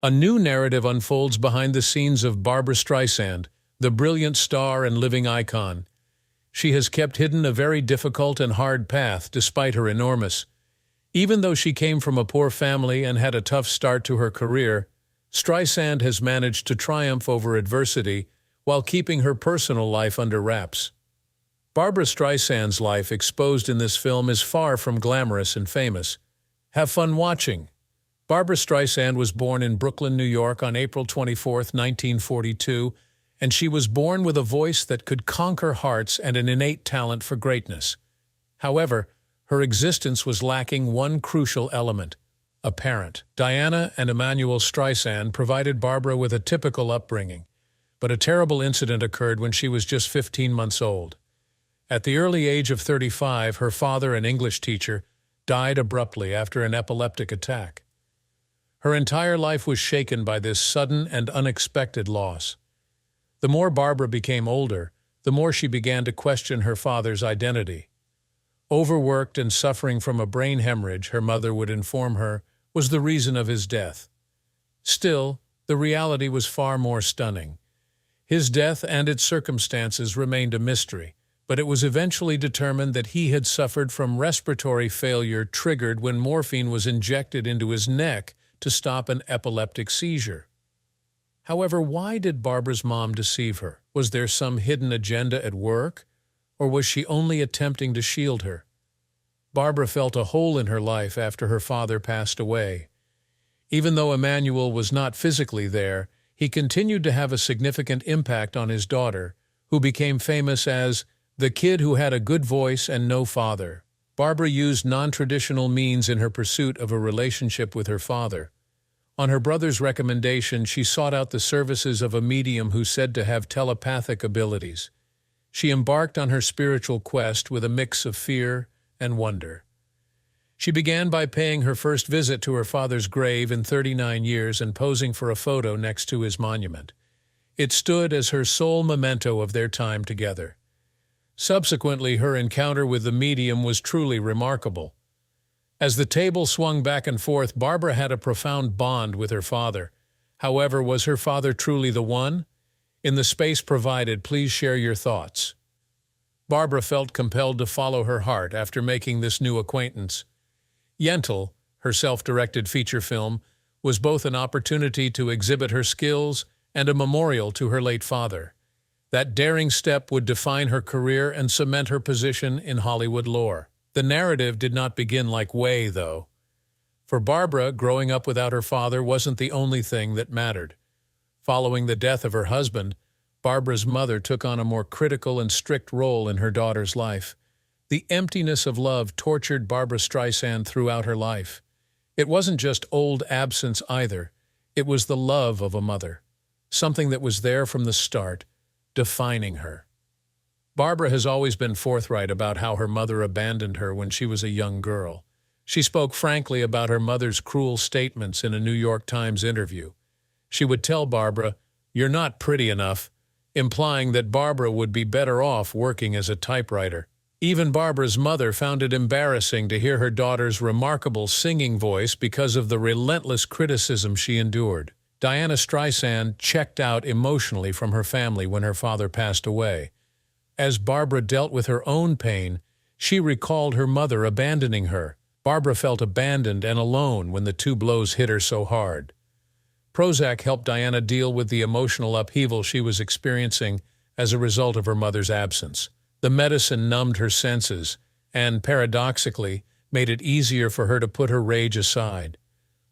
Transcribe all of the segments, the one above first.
A new narrative unfolds behind the scenes of Barbra Streisand, the brilliant star and living icon. She has kept hidden a very difficult and hard path despite her enormous. Even though she came from a poor family and had a tough start to her career, Streisand has managed to triumph over adversity while keeping her personal life under wraps. Barbra Streisand's life exposed in this film is far from glamorous and famous. Have fun watching. Barbra Streisand was born in Brooklyn, New York on April 24, 1942, and she was born with a voice that could conquer hearts and an innate talent for greatness. However, her existence was lacking one crucial element: a parent. Diana and Emanuel Streisand provided Barbra with a typical upbringing, but a terrible incident occurred when she was just 15 months old. At the early age of 35, her father, an English teacher, died abruptly after an epileptic attack. Her entire life was shaken by this sudden and unexpected loss. The more Barbra became older, the more she began to question her father's identity. Overworked and suffering from a brain hemorrhage, her mother would inform her, was the reason of his death. Still, the reality was far more stunning. His death and its circumstances remained a mystery, but it was eventually determined that he had suffered from respiratory failure triggered when morphine was injected into his neck to stop an epileptic seizure. However, why did Barbra's mom deceive her? Was there some hidden agenda at work, or was she only attempting to shield her? Barbra felt a hole in her life after her father passed away. Even though Emanuel was not physically there, he continued to have a significant impact on his daughter, who became famous as the kid who had a good voice and no father. Barbra used non-traditional means in her pursuit of a relationship with her father. On her brother's recommendation, she sought out the services of a medium who said to have telepathic abilities. She embarked on her spiritual quest with a mix of fear and wonder. She began by paying her first visit to her father's grave in 39 years and posing for a photo next to his monument. It stood as her sole memento of their time together. Subsequently, her encounter with the medium was truly remarkable. As the table swung back and forth, Barbra had a profound bond with her father. However, was her father truly the one? In the space provided, please share your thoughts. Barbra felt compelled to follow her heart after making this new acquaintance. Yentl, her self-directed feature film, was both an opportunity to exhibit her skills and a memorial to her late father. That daring step would define her career and cement her position in Hollywood lore. The narrative did not begin like Way, though. For Barbra, growing up without her father wasn't the only thing that mattered. Following the death of her husband, Barbra's mother took on a more critical and strict role in her daughter's life. The emptiness of love tortured Barbra Streisand throughout her life. It wasn't just old absence either. It was the love of a mother, something that was there from the start, defining her. Barbra has always been forthright about how her mother abandoned her when she was a young girl. She spoke frankly about her mother's cruel statements in a New York Times interview. She would tell Barbra, "You're not pretty enough," implying that Barbra would be better off working as a typewriter. Even Barbra's mother found it embarrassing to hear her daughter's remarkable singing voice because of the relentless criticism she endured. Diana Streisand checked out emotionally from her family when her father passed away. As Barbra dealt with her own pain, she recalled her mother abandoning her. Barbra felt abandoned and alone when the two blows hit her so hard. Prozac helped Diana deal with the emotional upheaval she was experiencing as a result of her mother's absence. The medicine numbed her senses and, paradoxically, made it easier for her to put her rage aside.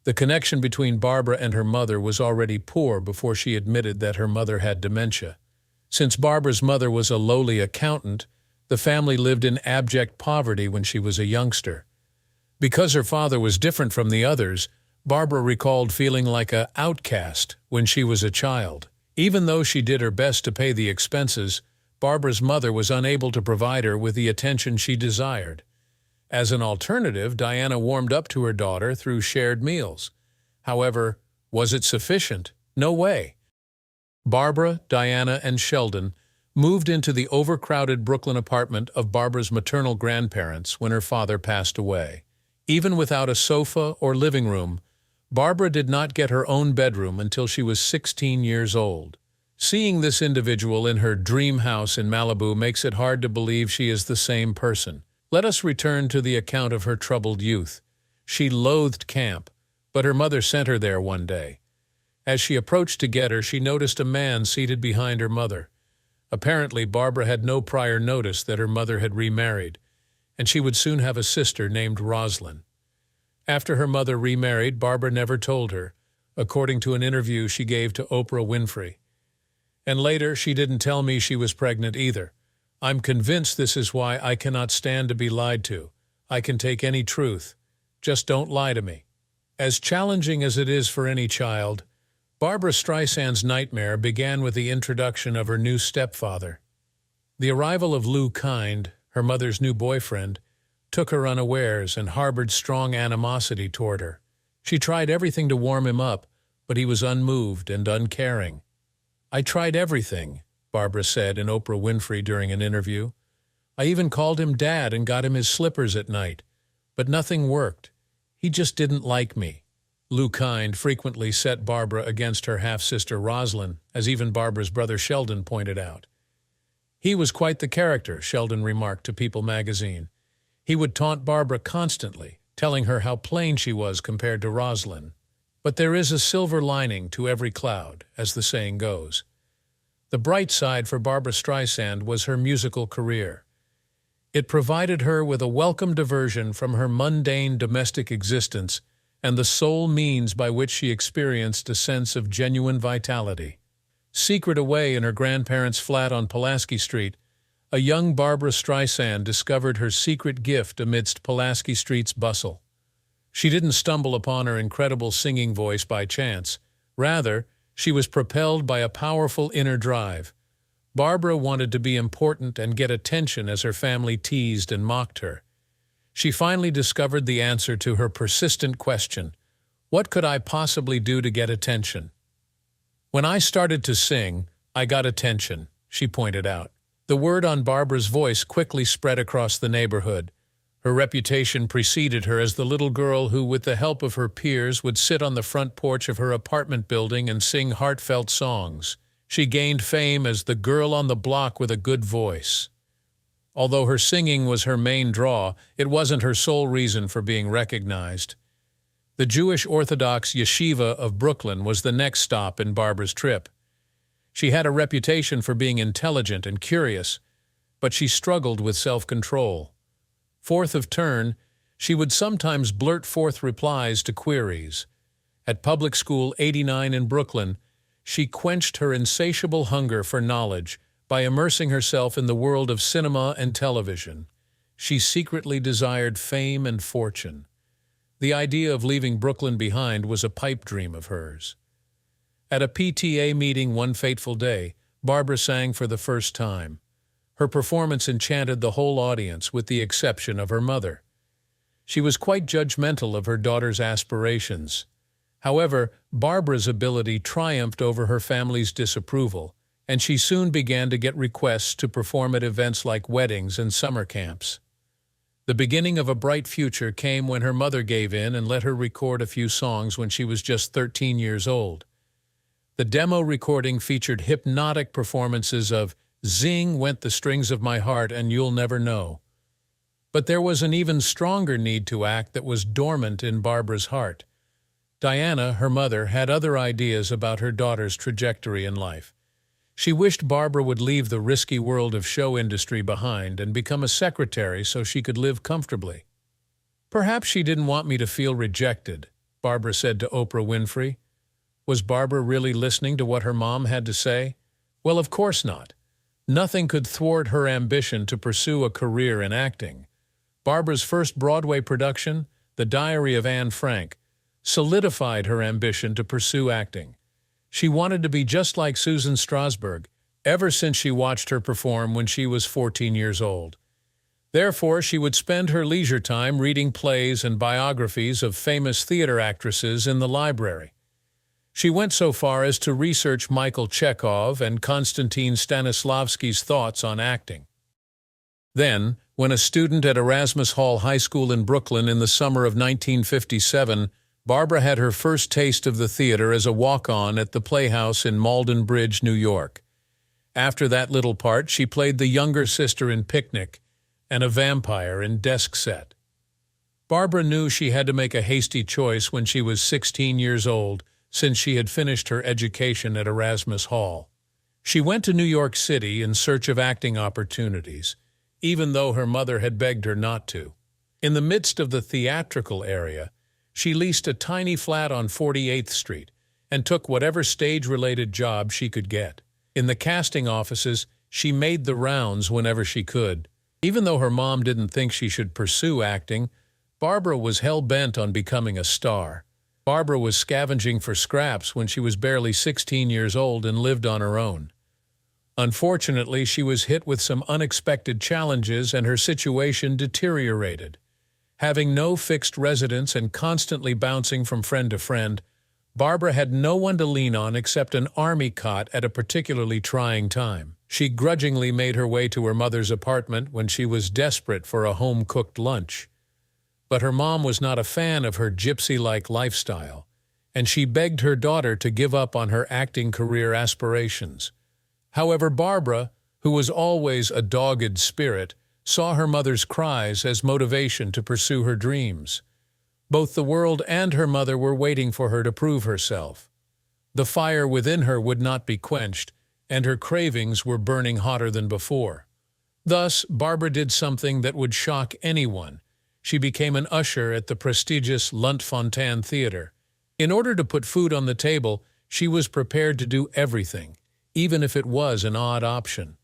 The connection between Barbra and her mother was already poor before she admitted that her mother had dementia. Since Barbra's mother was a lowly accountant, the family lived in abject poverty when she was a youngster. Because her father was different from the others, Barbra recalled feeling like an outcast when she was a child. Even though she did her best to pay the expenses, Barbra's mother was unable to provide her with the attention she desired. As an alternative, Diana warmed up to her daughter through shared meals. However, was it sufficient? No way. Barbra, Diana, and Sheldon moved into the overcrowded Brooklyn apartment of Barbra's maternal grandparents when her father passed away. Even without a sofa or living room, Barbra did not get her own bedroom until she was 16 years old. Seeing this individual in her dream house in Malibu makes it hard to believe she is the same person. Let us return to the account of her troubled youth. She loathed camp, but her mother sent her there one day. As she approached to get her, she noticed a man seated behind her mother. Apparently, Barbra had no prior notice that her mother had remarried, and she would soon have a sister named Rosalind. After her mother remarried, Barbra never told her, according to an interview she gave to Oprah Winfrey. And later, she didn't tell me she was pregnant either. I'm convinced this is why I cannot stand to be lied to. I can take any truth. Just don't lie to me. As challenging as it is for any child, Barbra Streisand's nightmare began with the introduction of her new stepfather. The arrival of Lou Kind, her mother's new boyfriend, took her unawares and harbored strong animosity toward her. She tried everything to warm him up, but he was unmoved and uncaring. "I tried everything," Barbra said in Oprah Winfrey during an interview. "I even called him Dad and got him his slippers at night. But nothing worked. He just didn't like me." Lou Kind frequently set Barbra against her half-sister Rosalind, as even Barbra's brother Sheldon pointed out. "He was quite the character," Sheldon remarked to People magazine. "He would taunt Barbra constantly, telling her how plain she was compared to Rosalind. But there is a silver lining to every cloud, as the saying goes. The bright side for Barbra Streisand was her musical career. It provided her with a welcome diversion from her mundane domestic existence and the sole means by which she experienced a sense of genuine vitality. Secret away in her grandparents' flat on Pulaski Street, a young Barbra Streisand discovered her secret gift amidst Pulaski Street's bustle. She didn't stumble upon her incredible singing voice by chance. Rather, she was propelled by a powerful inner drive. Barbra wanted to be important and get attention as her family teased and mocked her. She finally discovered the answer to her persistent question, "What could I possibly do to get attention?" "When I started to sing, I got attention," she pointed out. The word on Barbra's voice quickly spread across the neighborhood. Her reputation preceded her as the little girl who, with the help of her peers, would sit on the front porch of her apartment building and sing heartfelt songs. She gained fame as the girl on the block with a good voice. Although her singing was her main draw, it wasn't her sole reason for being recognized. The Jewish Orthodox Yeshiva of Brooklyn was the next stop in Barbra's trip. She had a reputation for being intelligent and curious, but she struggled with self-control. Fourth of turn, she would sometimes blurt forth replies to queries. At Public School 89 in Brooklyn, she quenched her insatiable hunger for knowledge by immersing herself in the world of cinema and television. She secretly desired fame and fortune. The idea of leaving Brooklyn behind was a pipe dream of hers. At a PTA meeting one fateful day, Barbra sang for the first time. Her performance enchanted the whole audience, with the exception of her mother. She was quite judgmental of her daughter's aspirations. However, Barbra's ability triumphed over her family's disapproval, and she soon began to get requests to perform at events like weddings and summer camps. The beginning of a bright future came when her mother gave in and let her record a few songs when she was just 13 years old. The demo recording featured hypnotic performances of "Zing Went the Strings of My Heart" and "You'll Never Know." But there was an even stronger need to act that was dormant in Barbra's heart. Diana, her mother, had other ideas about her daughter's trajectory in life. She wished Barbra would leave the risky world of show industry behind and become a secretary so she could live comfortably. "Perhaps she didn't want me to feel rejected," Barbra said to Oprah Winfrey. Was Barbra really listening to what her mom had to say? Well, of course not. Nothing could thwart her ambition to pursue a career in acting. Barbra's first Broadway production, The Diary of Anne Frank, solidified her ambition to pursue acting. She wanted to be just like Susan Strasberg, ever since she watched her perform when she was 14 years old. Therefore, she would spend her leisure time reading plays and biographies of famous theater actresses in the library. She went so far as to research Michael Chekhov and Konstantin Stanislavski's thoughts on acting. Then, when a student at Erasmus Hall High School in Brooklyn in the summer of 1957 Barbra had her first taste of the theater as a walk-on at the Playhouse in Malden Bridge, New York. After that little part, she played the younger sister in Picnic and a vampire in Desk Set. Barbra knew she had to make a hasty choice when she was 16 years old, since she had finished her education at Erasmus Hall. She went to New York City in search of acting opportunities, even though her mother had begged her not to. In the midst of the theatrical area, she leased a tiny flat on 48th Street and took whatever stage-related job she could get. In the casting offices, she made the rounds whenever she could. Even though her mom didn't think she should pursue acting, Barbra was hell-bent on becoming a star. Barbra was scavenging for scraps when she was barely 16 years old and lived on her own. Unfortunately, she was hit with some unexpected challenges and her situation deteriorated. Having no fixed residence and constantly bouncing from friend to friend, Barbra had no one to lean on except an army cot at a particularly trying time. She grudgingly made her way to her mother's apartment when she was desperate for a home-cooked lunch. But her mom was not a fan of her gypsy-like lifestyle, and she begged her daughter to give up on her acting career aspirations. However, Barbra, who was always a dogged spirit, saw her mother's cries as motivation to pursue her dreams. Both the world and her mother were waiting for her to prove herself. The fire within her would not be quenched, and her cravings were burning hotter than before. Thus, Barbra did something that would shock anyone. She became an usher at the prestigious Lunt-Fontanne Theater. In order to put food on the table, she was prepared to do everything, even if it was an odd option.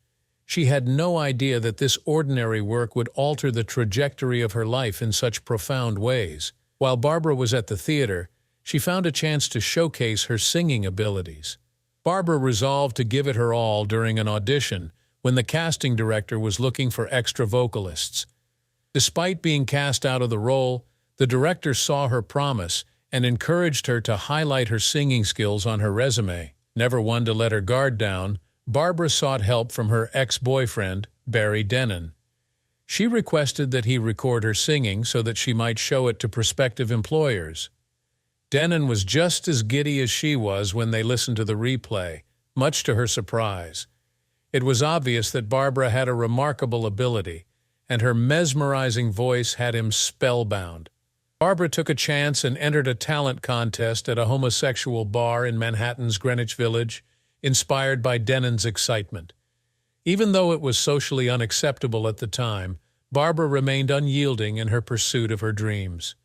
She had no idea that this ordinary work would alter the trajectory of her life in such profound ways. While Barbra was at the theater, she found a chance to showcase her singing abilities. Barbra resolved to give it her all during an audition when the casting director was looking for extra vocalists. Despite being cast out of the role, the director saw her promise and encouraged her to highlight her singing skills on her resume. Never one to let her guard down, Barbra sought help from her ex-boyfriend, Barry Denon. She requested that he record her singing so that she might show it to prospective employers. Denon was just as giddy as she was when they listened to the replay, much to her surprise. It was obvious that Barbra had a remarkable ability, and her mesmerizing voice had him spellbound. Barbra took a chance and entered a talent contest at a homosexual bar in Manhattan's Greenwich Village, inspired by Denon's excitement. Even though it was socially unacceptable at the time, Barbra remained unyielding in her pursuit of her dreams.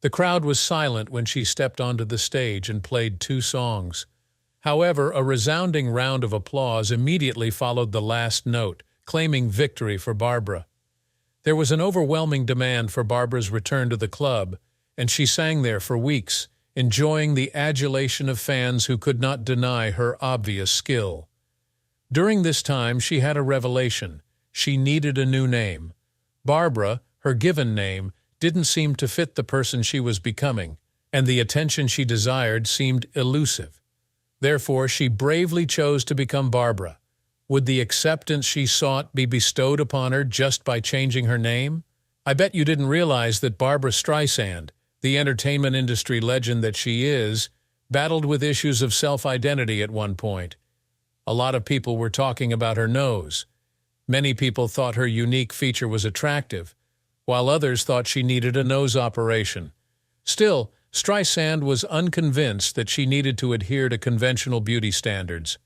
The crowd was silent when she stepped onto the stage and played 2 songs. However, a resounding round of applause immediately followed the last note, claiming victory for Barbra. There was an overwhelming demand for Barbra's return to the club, and she sang there for weeks, enjoying the adulation of fans who could not deny her obvious skill. During this time, she had a revelation. She needed a new name. Barbra, her given name, didn't seem to fit the person she was becoming, and the attention she desired seemed elusive. Therefore, she bravely chose to become Barbra. Would the acceptance she sought be bestowed upon her just by changing her name? I bet you didn't realize that Barbra Streisand, the entertainment industry legend that she is, battled with issues of self-identity at one point. A lot of people were talking about her nose. Many people thought her unique feature was attractive, while others thought she needed a nose operation. Still, Streisand was unconvinced that she needed to adhere to conventional beauty standards.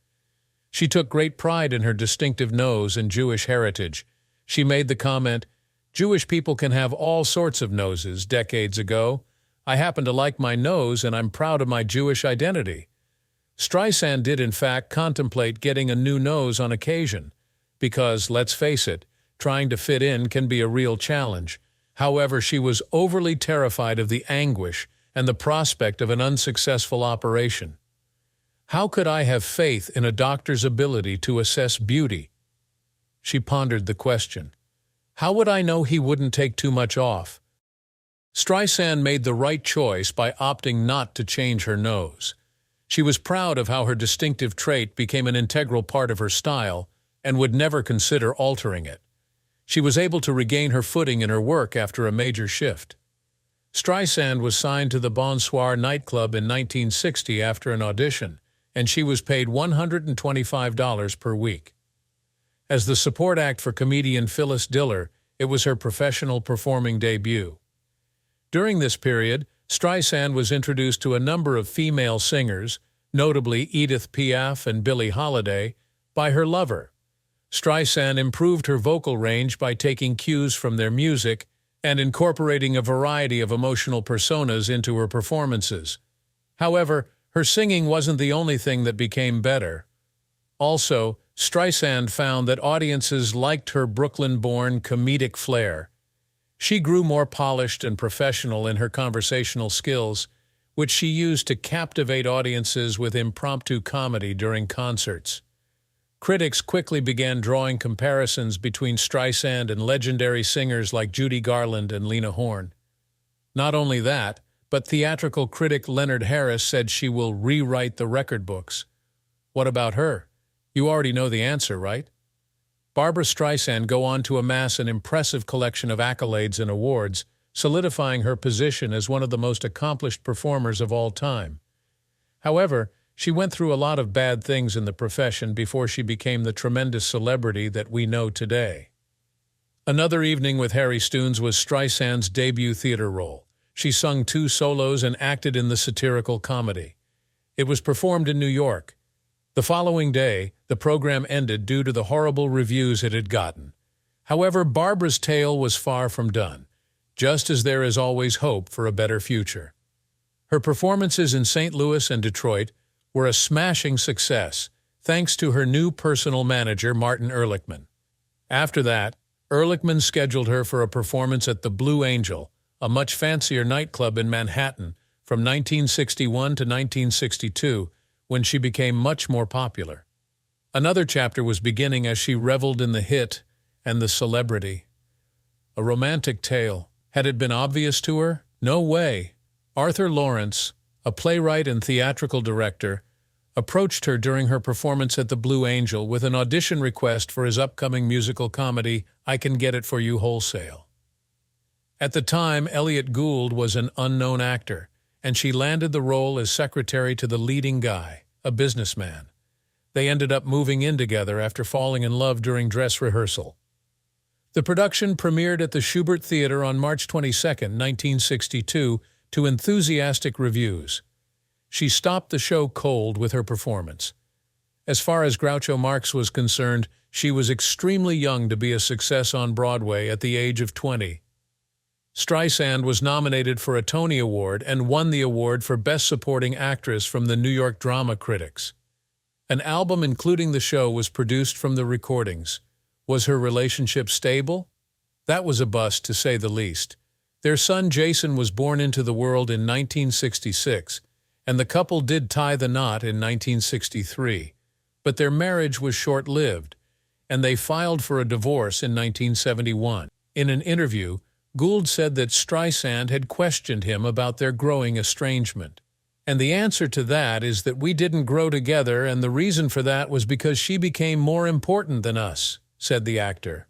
She took great pride in her distinctive nose and Jewish heritage. She made the comment, "Jewish people can have all sorts of noses," decades ago. "I happen to like my nose and I'm proud of my Jewish identity." Streisand did in fact contemplate getting a new nose on occasion, because, let's face it, trying to fit in can be a real challenge. However, she was overly terrified of the anguish and the prospect of an unsuccessful operation. How could I have faith in a doctor's ability to assess beauty? She pondered the question. How would I know he wouldn't take too much off? Streisand made the right choice by opting not to change her nose. She was proud of how her distinctive trait became an integral part of her style and would never consider altering it. She was able to regain her footing in her work after a major shift. Streisand was signed to the Bonsoir nightclub in 1960 after an audition, and she was paid $125 per week. As the support act for comedian Phyllis Diller, it was her professional performing debut. During this period, Streisand was introduced to a number of female singers, notably Edith Piaf and Billie Holiday, by her lover. Streisand improved her vocal range by taking cues from their music and incorporating a variety of emotional personas into her performances. However, her singing wasn't the only thing that became better. Also, Streisand found that audiences liked her Brooklyn-born comedic flair. She grew more polished and professional in her conversational skills, which she used to captivate audiences with impromptu comedy during concerts. Critics quickly began drawing comparisons between Streisand and legendary singers like Judy Garland and Lena Horne. Not only that, but theatrical critic Leonard Harris said she will rewrite the record books. What about her? You already know the answer, right? Barbra Streisand go on to amass an impressive collection of accolades and awards, solidifying her position as one of the most accomplished performers of all time. However, she went through a lot of bad things in the profession before she became the tremendous celebrity that we know today. Another Evening with Harry Stunes was Streisand's debut theater role. She sung 2 solos and acted in the satirical comedy. It was performed in New York. The following day, the program ended due to the horrible reviews it had gotten. However, Barbra's tale was far from done, just as there is always hope for a better future. Her performances in St. Louis and Detroit were a smashing success, thanks to her new personal manager, Martin Ehrlichman. After that, Ehrlichman scheduled her for a performance at the Blue Angel, a much fancier nightclub in Manhattan, from 1961 to 1962, when she became much more popular. Another chapter was beginning as she reveled in the hit and the celebrity. A romantic tale. Had it been obvious to her? No way. Arthur Lawrence, a playwright and theatrical director, approached her during her performance at the Blue Angel with an audition request for his upcoming musical comedy, I Can Get It For You Wholesale. At the time, Elliot Gould was an unknown actor, and she landed the role as secretary to the leading guy, a businessman. They ended up moving in together after falling in love during dress rehearsal. The production premiered at the Schubert Theater on March 22, 1962, to enthusiastic reviews. She stopped the show cold with her performance. As far as Groucho Marx was concerned, she was extremely young to be a success on Broadway at the age of 20. Streisand was nominated for a Tony Award and won the award for Best Supporting Actress from the New York Drama Critics. An album including the show was produced from the recordings. Was her relationship stable? That was a bust, to say the least. Their son Jason was born into the world in 1966, and the couple did tie the knot in 1963. But their marriage was short-lived, and they filed for a divorce in 1971. In an interview, Gould said that Streisand had questioned him about their growing estrangement. And the answer to that is that we didn't grow together, and the reason for that was because she became more important than us, said the actor.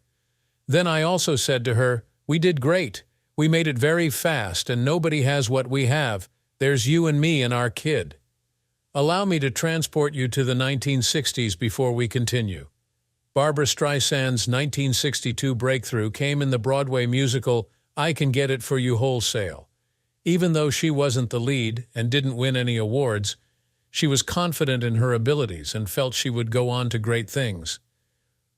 Then I also said to her, we did great. We made it very fast, and nobody has what we have. There's you and me and our kid. Allow me to transport you to the 1960s before we continue. Barbra Streisand's 1962 breakthrough came in the Broadway musical I Can Get It For You Wholesale. Even though she wasn't the lead and didn't win any awards, she was confident in her abilities and felt she would go on to great things.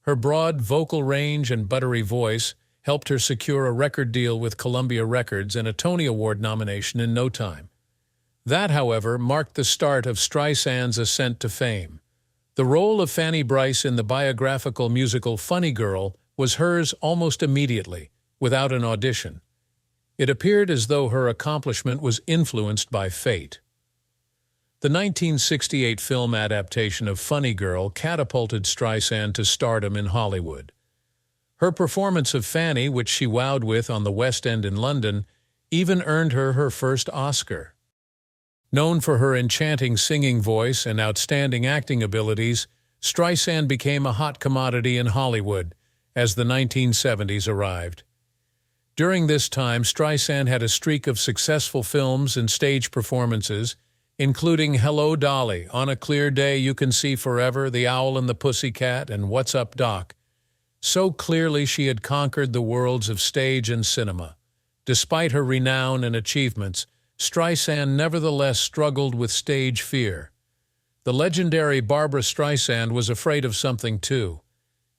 Her broad vocal range and buttery voice helped her secure a record deal with Columbia Records and a Tony Award nomination in no time. That, however, marked the start of Streisand's ascent to fame. The role of Fanny Brice in the biographical musical Funny Girl was hers almost immediately, without an audition. It appeared as though her accomplishment was influenced by fate. The 1968 film adaptation of Funny Girl catapulted Streisand to stardom in Hollywood. Her performance of Fanny, which she wowed with on the West End in London, even earned her her first Oscar. Known for her enchanting singing voice and outstanding acting abilities, Streisand became a hot commodity in Hollywood as the 1970s arrived. During this time, Streisand had a streak of successful films and stage performances, including Hello, Dolly, On a Clear Day You Can See Forever, The Owl and the Pussycat, and What's Up, Doc? So clearly she had conquered the worlds of stage and cinema. Despite her renown and achievements, Streisand nevertheless struggled with stage fear. The legendary Barbra Streisand was afraid of something too.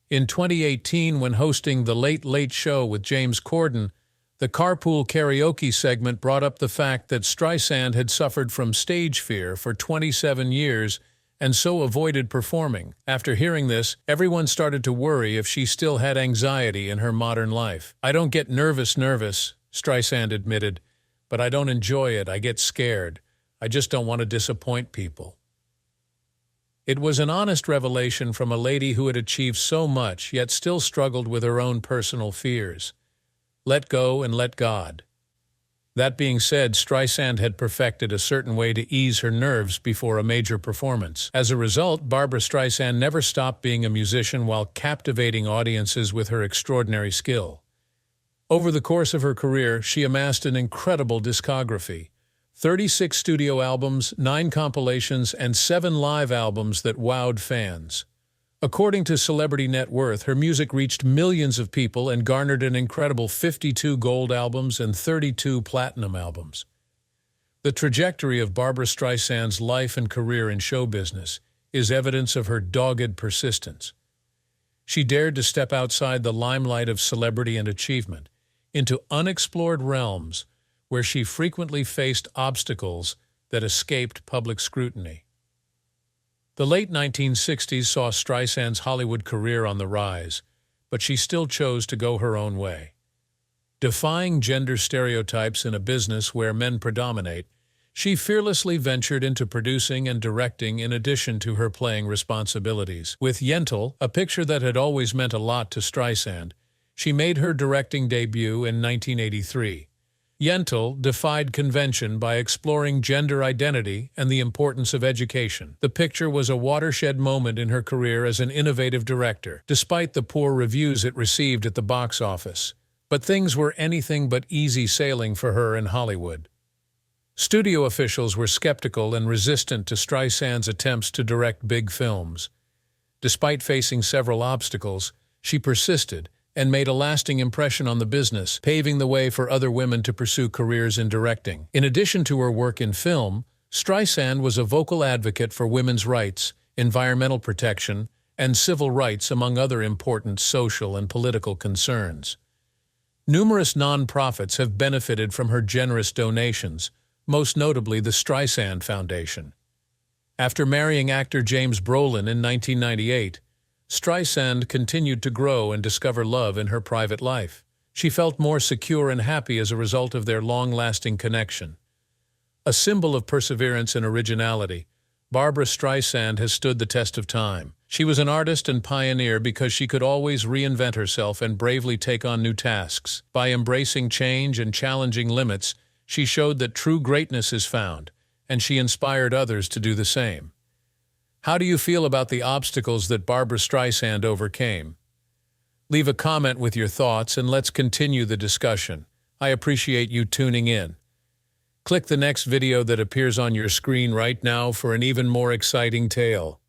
In 2018, when hosting The Late Late Show with James Corden, the carpool karaoke segment brought up the fact that Streisand had suffered from stage fear for 27 years and so avoided performing. After hearing this, everyone started to worry if she still had anxiety in her modern life. "I don't get nervous, Streisand admitted, but I don't enjoy it. I get scared. I just don't want to disappoint people." It was an honest revelation from a lady who had achieved so much, yet still struggled with her own personal fears. Let go and let God. That being said, Streisand had perfected a certain way to ease her nerves before a major performance. As a result, Barbra Streisand never stopped being a musician while captivating audiences with her extraordinary skill. Over the course of her career, she amassed an incredible discography. 36 studio albums, 9 compilations, and 7 live albums that wowed fans. According to Celebrity Net Worth, her music reached millions of people and garnered an incredible 52 gold albums and 32 platinum albums. The trajectory of Barbra Streisand's life and career in show business is evidence of her dogged persistence. She dared to step outside the limelight of celebrity and achievement into unexplored realms where she frequently faced obstacles that escaped public scrutiny. The late 1960s saw Streisand's Hollywood career on the rise, but she still chose to go her own way. Defying gender stereotypes in a business where men predominate, she fearlessly ventured into producing and directing in addition to her playing responsibilities. With Yentl, a picture that had always meant a lot to Streisand, she made her directing debut in 1983. Yentl defied convention by exploring gender identity and the importance of education. The picture was a watershed moment in her career as an innovative director, despite the poor reviews it received at the box office. But things were anything but easy sailing for her in Hollywood. Studio officials were skeptical and resistant to Streisand's attempts to direct big films. Despite facing several obstacles, she persisted and made a lasting impression on the business, paving the way for other women to pursue careers in directing. In addition to her work in film, Streisand was a vocal advocate for women's rights, environmental protection, and civil rights, among other important social and political concerns. Numerous nonprofits have benefited from her generous donations, most notably the Streisand Foundation. After marrying actor James Brolin in 1998, Streisand continued to grow and discover love in her private life. She felt more secure and happy as a result of their long-lasting connection. A symbol of perseverance and originality, Barbra Streisand has stood the test of time. She was an artist and pioneer because she could always reinvent herself and bravely take on new tasks. By embracing change and challenging limits, she showed that true greatness is found, and she inspired others to do the same. How do you feel about the obstacles that Barbra Streisand overcame? Leave a comment with your thoughts and let's continue the discussion. I appreciate you tuning in. Click the next video that appears on your screen right now for an even more exciting tale.